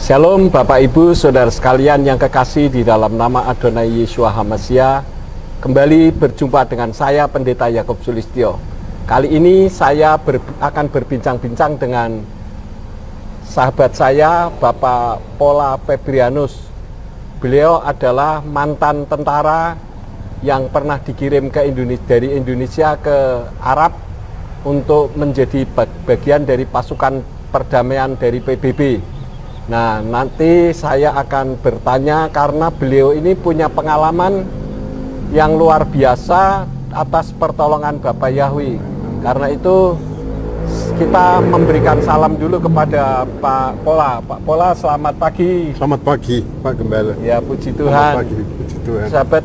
Shalom Bapak Ibu Saudara sekalian yang kekasih di dalam nama Adonai Yeshua HaMashiach. Kembali berjumpa dengan saya Pendeta Yakob Sulistyo. Kali ini saya akan berbincang-bincang dengan sahabat saya Bapak Pola Febrianus. Beliau adalah mantan tentara yang pernah dikirim ke dari Indonesia ke Arab untuk menjadi bagian dari pasukan perdamaian dari PBB. Nah, nanti saya akan bertanya karena beliau ini punya pengalaman yang luar biasa atas pertolongan Bapak Yahweh. Karena itu kita memberikan salam dulu kepada Pak Pola. Pak Pola, selamat pagi. Selamat pagi, Pak Gembala. Ya, puji Tuhan. Selamat pagi, puji Tuhan. Sahabat,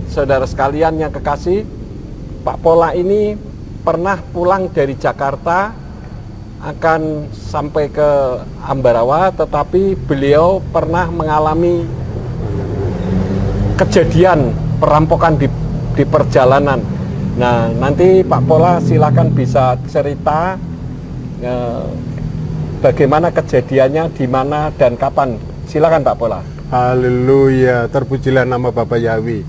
saudara sekalian yang kekasih, Pak Pola ini pernah pulang dari Jakarta akan sampai ke Ambarawa, tetapi beliau pernah mengalami kejadian perampokan di perjalanan. Nah, nanti Pak Pola silakan bisa cerita bagaimana kejadiannya, di mana dan kapan. Silakan Pak Pola. Haleluya, terpujilah nama Bapak Yahweh.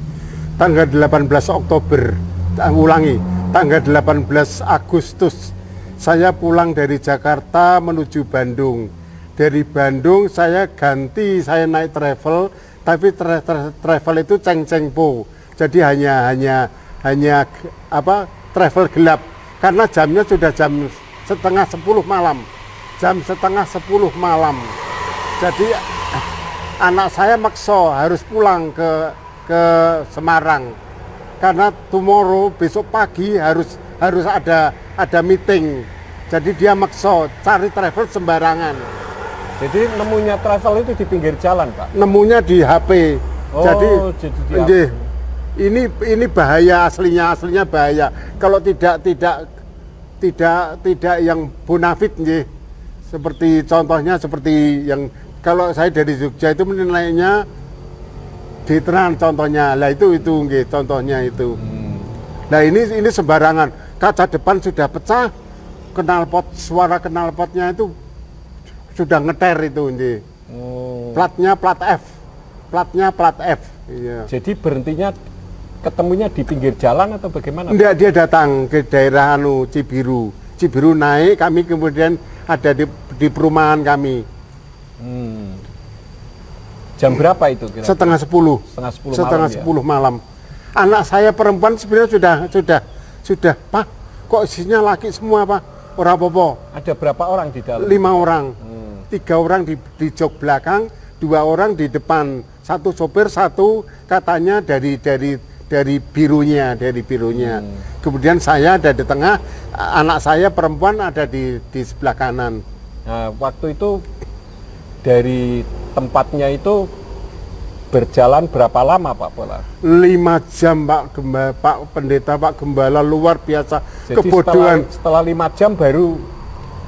Tanggal 18 Oktober, tanggal 18 Agustus saya pulang dari Jakarta menuju Bandung. Dari Bandung saya naik travel, tapi travel itu ceng-ceng-po. Jadi hanya travel gelap. Karena jamnya sudah jam setengah 10 malam. Jam setengah 10 malam. Jadi anak saya maksa harus pulang ke Semarang. Karena tomorrow, besok pagi harus ada meeting. Jadi dia maksa cari travel sembarangan. Jadi nemunya travel itu di pinggir jalan, Pak? Nemunya di HP. Oh, jadi ini bahaya, aslinya bahaya. Kalau tidak yang bonafit nggih. Seperti contohnya seperti yang kalau saya dari Jogja itu menilainya di Trans contohnya. Lah itu nggih contohnya itu. Nah, ini sembarangan. Kaca depan sudah pecah, suara knalpotnya itu sudah ngeter itu nggih. Platnya plat F. Iya. Jadi berhentinya ketemunya di pinggir jalan atau bagaimana? Enggak, dia datang ke daerah Cibiru. Cibiru naik, kami kemudian ada di perumahan kami. Jam berapa itu kira-kira? Setengah 10 malam. Anak saya perempuan sebenarnya sudah, Pak, kok isinya laki semua, Pak? Ora apa-apa. Ada berapa orang di dalam? 5 orang. 3 orang di jok belakang, 2 orang di depan. Satu sopir, satu katanya dari birunya. Kemudian saya ada di tengah, anak saya perempuan ada di sebelah kanan. Nah, waktu itu dari tempatnya itu berjalan berapa lama, Pak Pola? 5 jam, Pak Pendeta, Pak Gembala, luar biasa. Jadi kebodohan. Setelah 5 jam baru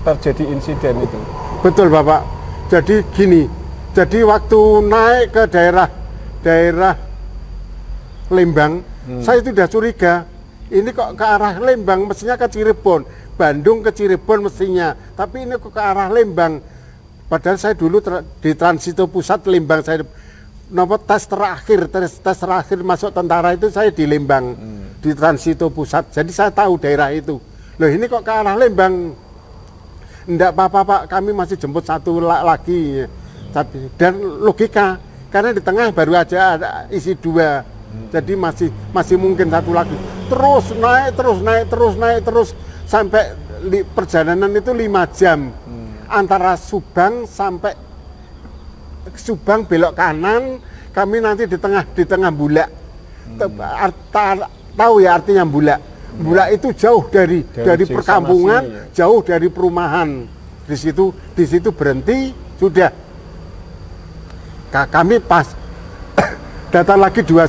terjadi insiden itu. Betul, Bapak. Jadi gini, jadi waktu naik ke daerah Lembang, saya sudah curiga. Ini kok ke arah Lembang, mestinya ke Cirebon. Bandung ke Cirebon mestinya, tapi ini kok ke arah Lembang. Padahal saya dulu di Transito Pusat Lembang, saya tes terakhir masuk tentara itu saya di Lembang, di Transito Pusat. Jadi saya tahu daerah itu. Loh, ini kok ke arah Lembang? Enggak apa-apa, Pak, kami masih jemput satu lagi. Dan logika, karena di tengah baru aja ada isi 2. Jadi masih mungkin satu lagi. Terus naik sampai perjalanan itu 5 jam. Antara Subang sampai Subang belok kanan, kami nanti di tengah Bulak. Tahu ya artinya Bulak? Bulak itu jauh dari perkampungan, jauh dari perumahan. Di situ berhenti, sudah. Kami pas datang lagi dua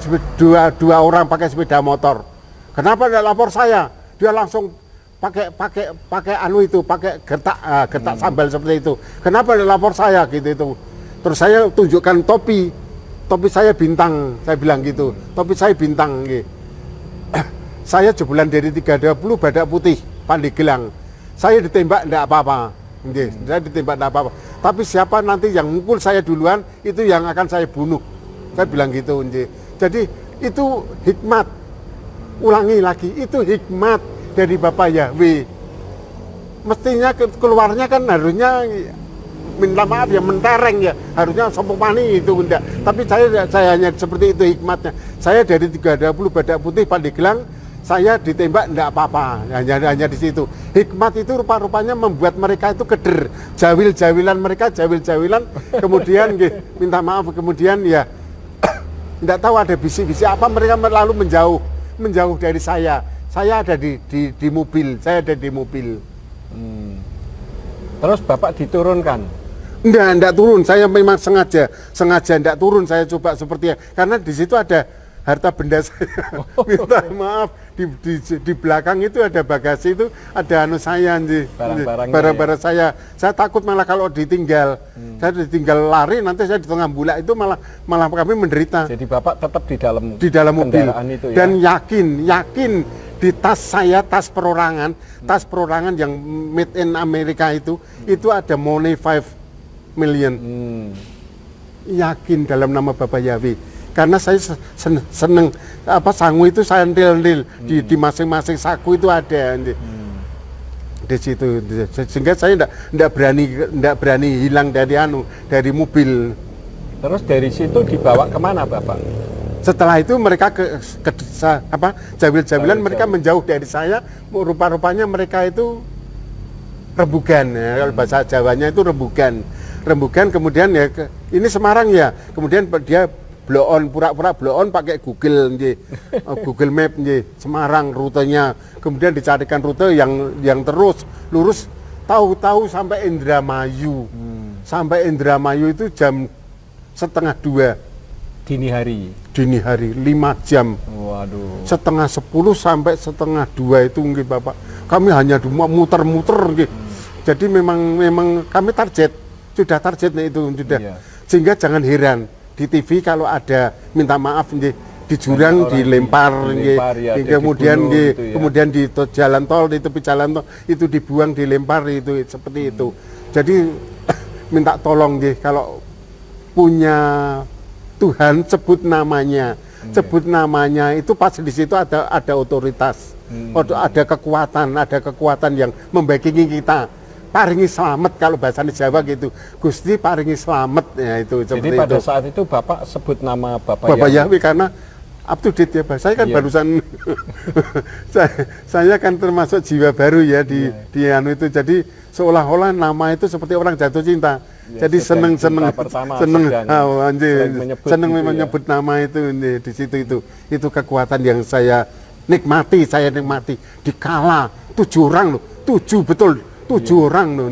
orang pakai sepeda motor. Kenapa tidak lapor saya? Dia langsung pakai getak sambal seperti itu. Kenapa tidak lapor saya gitu itu? Terus saya tunjukkan topi saya bintang, saya bilang gitu. Topi saya bintang gitu. Saya jebulan dari 320 badak putih Pandeglang. Saya ditembak enggak apa-apa. Saya ditembak enggak apa-apa. Tapi siapa nanti yang mukul saya duluan, itu yang akan saya bunuh. Saya bilang gitu, Jadi itu hikmat. Ulangi lagi, itu hikmat dari Bapak Yahweh. Mestinya keluarnya kan harusnya minta maaf ya, mentereng ya, harusnya sopopani itu enggak. Tapi saya hanya seperti itu hikmatnya. Saya dari 30 badak putih Pandeglang, saya ditembak enggak apa-apa, hanya di situ. Hikmat itu rupa-rupanya membuat mereka itu keder, jawil-jawilan mereka, jawil-jawilan, kemudian minta maaf, kemudian ya enggak tahu ada bisik-bisik apa, mereka lalu menjauh dari saya. Saya ada di mobil, saya ada di mobil. Terus Bapak diturunkan? Enggak turun, saya memang sengaja enggak turun, saya coba seperti karena di situ ada harta benda saya. Minta maaf, di belakang itu ada bagasi, itu ada anu saya, barang-barang saya. Saya takut malah kalau ditinggal, saya ditinggal lari, nanti saya di tengah bulak itu malah kami menderita. Jadi Bapak tetap di dalam mobil itu, ya? Dan yakin di tas saya, tas perorangan yang made in Amerika itu ada money 5 million. Yakin dalam nama Bapak Yahweh. Karena saya seneng sangu itu saya ndil di masing-masing saku itu ada di situ, sehingga saya enggak berani hilang dari mobil. Terus dari situ dibawa kemana Bapak? Setelah itu mereka jawil-jawilan mereka menjauh dari saya. Rupa-rupanya mereka itu rembugan, ya, kalau bahasa Jawanya itu rembugan. Kemudian ya ini Semarang ya, kemudian dia pura-pura blow on pakai Google Google Map Semarang rutenya, kemudian dicarikan rute yang terus lurus, tahu-tahu sampai Indramayu. Sampai Indramayu itu jam 1:30 dini hari 5 jam. Waduh. 1:30 sampai 1:30 itu mungkin Bapak. Kami hanya muter-muter Jadi memang kami sudah target itu sudah. Iya. Sehingga jangan heran di TV kalau ada minta maaf di jurang dilempar ya, kemudian gitu ya. Kemudian di jalan tol, di tepi jalan tol itu dibuang, dilempar itu seperti itu. Jadi minta tolong kalau punya Tuhan sebut namanya. Sebut namanya itu pasti di situ ada otoritas. Ada kekuatan yang membackingi kita. Paringi selamat kalau bahasa Jawa gitu. Gusti paringi selamat ya itu. Jadi pada saat itu Bapak sebut nama Bapak Yahweh karena up to date ya Pak. Saya kan barusan saya kan termasuk jiwa baru ya di anu itu. Jadi seolah-olah nama itu seperti orang jatuh cinta. Jadi seneng menyebut nama itu di situ itu kekuatan yang saya nikmati. Dikala 7 orang loh, 7 betul. 7 orang loh.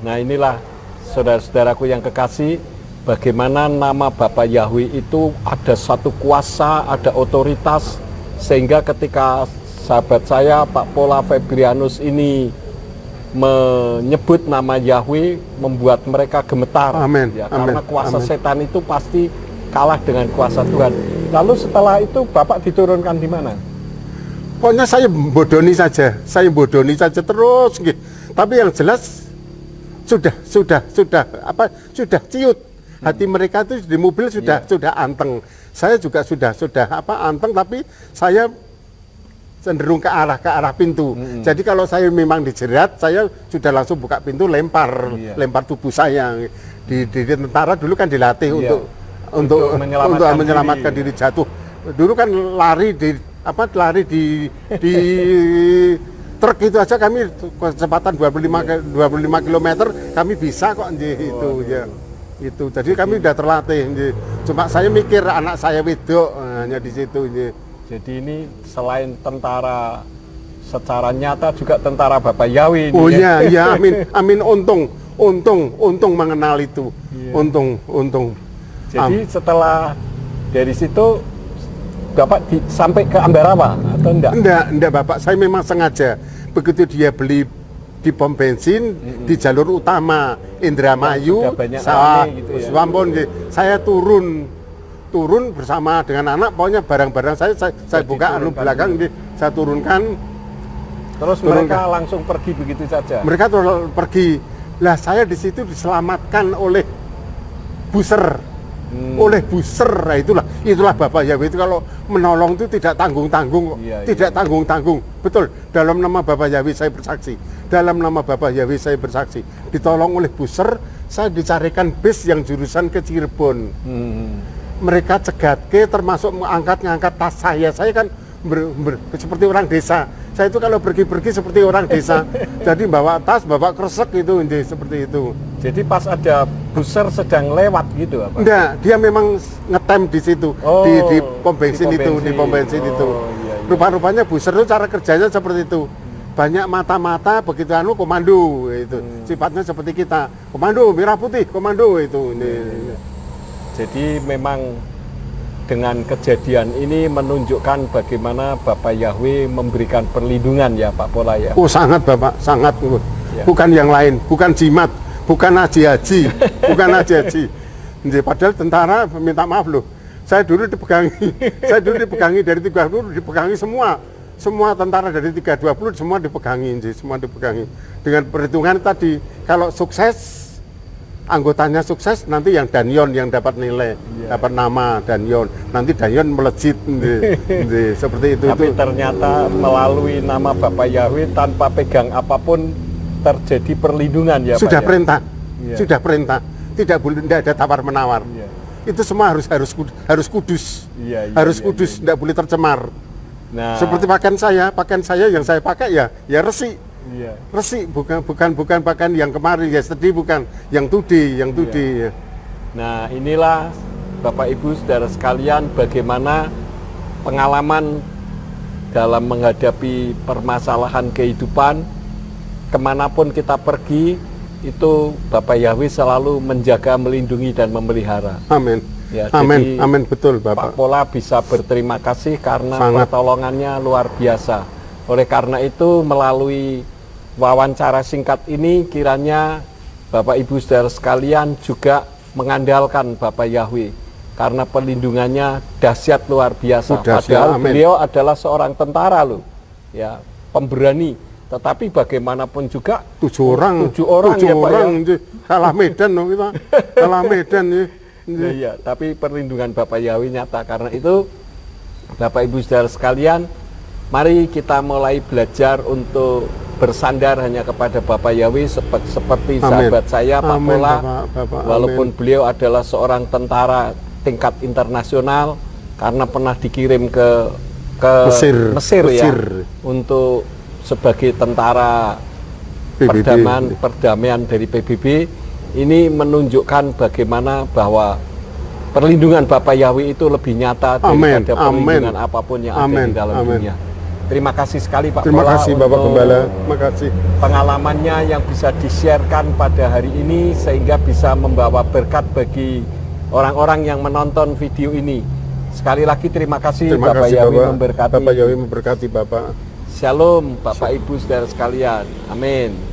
Nah inilah saudara-saudaraku yang kekasih, bagaimana nama Bapak Yahweh itu ada satu kuasa, ada otoritas, sehingga ketika sahabat saya Pak Pola Febrianus ini menyebut nama Yahweh membuat mereka gemetar. Amin. Ya, karena kuasa setan itu pasti kalah dengan kuasa Tuhan. Lalu setelah itu Bapak diturunkan di mana? Pokoknya saya bodoni saja terus gitu. Tapi yang jelas sudah ciut. Hati mereka itu di mobil sudah anteng. Saya juga sudah anteng, tapi saya cenderung ke arah pintu. Jadi kalau saya memang dijerat, saya sudah langsung buka pintu, lempar tubuh saya. Di tentara dulu kan dilatih untuk menyelamatkan diri jatuh. Dulu kan lari di truk itu aja kami kecepatan 25 km kami bisa kok itu ya. Itu. Jadi kami udah terlatih. Cuma saya mikir anak saya wedok hanya di situ. Jadi ini selain tentara secara nyata juga tentara Bapak Yahweh. Oh iya, amin untung mengenal itu. Untung. Jadi setelah dari situ Bapak sampai ke Ambarawa atau enggak? Enggak Bapak, saya memang sengaja. Begitu dia beli di pom bensin di jalur utama Indramayu, saya turun bersama dengan anak, pokoknya barang-barang saya buka anu belakang, saya turunkan. Terus mereka langsung pergi begitu saja? Mereka pergi. Lah saya di situ diselamatkan oleh buser. Oleh buser. Nah, itulah Bapak Yahweh itu kalau menolong itu tidak tanggung-tanggung. Tidak tanggung-tanggung. Betul. Dalam nama Bapak Yahweh saya bersaksi. Dalam nama Bapak Yahweh saya bersaksi. Ditolong oleh buser, saya dicarikan bis yang jurusan ke Cirebon. Mereka cegat termasuk ngangkat tas saya. Saya kan seperti orang desa. Saya itu kalau pergi-pergi seperti orang desa. Jadi bawa tas, bawa kresek itu, seperti itu. Jadi pas ada buser sedang lewat gitu apa? Enggak, dia memang ngetem di situ. Di pom bensin itu, di pom bensin itu. Rupa-rupanya buser itu cara kerjanya seperti itu. Banyak mata-mata, begitu komando itu. Sifatnya seperti kita. Komando merah putih, komando itu. Jadi memang dengan kejadian ini menunjukkan bagaimana Bapak Yahweh memberikan perlindungan ya Pak Pola ya. Oh sangat Bapak, sangat. Ya. Bukan yang lain, bukan jimat, bukan haji-haji, bukan haji-haji. Padahal tentara minta maaf loh. Saya dulu dipegangi dari 30 dipegangi semua tentara dari 320 semua dipegangi, semua dipegangi. Dengan perhitungan tadi, kalau sukses anggotanya sukses, nanti yang Danyon yang dapat nilai, dapat nama Danyon. Nanti Danyon melejit, seperti itu. Tapi ternyata melalui nama Bapak Yahweh tanpa pegang apapun terjadi perlindungan ya Sudah Pak, perintah, ya? Sudah perintah. Tidak boleh, tidak ada tawar menawar. Itu semua harus kudus, harus kudus, tidak boleh tercemar. Nah, seperti pakaian saya yang saya pakai ya resi. Resi bukan pakaian yang kemarin ya, sedih bukan yang tudi. Nah, inilah Bapak Ibu Saudara sekalian bagaimana pengalaman dalam menghadapi permasalahan kehidupan. Kemanapun kita pergi itu Bapak Yahweh selalu menjaga, melindungi dan memelihara. Amin. Ya, amin, jadi amin, betul Bapak. Pak Pola bisa berterima kasih karena pertolongannya luar biasa. Oleh karena itu melalui wawancara singkat ini kiranya Bapak Ibu Saudara sekalian juga mengandalkan Bapak Yahweh karena perlindungannya dahsyat luar biasa. Padahal beliau adalah seorang tentara loh, ya, pemberani. Tetapi bagaimanapun juga 7 orang ya, Pak, ya? Kalah Medan loh kita, kalah Medan ya. Iya, tapi perlindungan Bapak Yahweh nyata. Karena itu Bapak Ibu Saudara sekalian, mari kita mulai belajar untuk bersandar hanya kepada Bapak Yahweh seperti sahabat saya Pak Pola. Walaupun beliau adalah seorang tentara tingkat internasional karena pernah dikirim ke Mesir ya, untuk sebagai tentara perdamaian dari PBB. Ini menunjukkan bagaimana bahwa perlindungan Bapak Yahweh itu lebih nyata daripada perlindungan apapun yang ada di dalam dunia. Terima kasih sekali Pak Pola. Terima kasih Bapak Gembala. Terima kasih. Pengalamannya yang bisa di-sharekan pada hari ini sehingga bisa membawa berkat bagi orang-orang yang menonton video ini. Sekali lagi terima kasih. Bapak Yahweh memberkati. Bapak Yahweh memberkati Bapak. Shalom Bapak Ibu Saudara sekalian. Amin.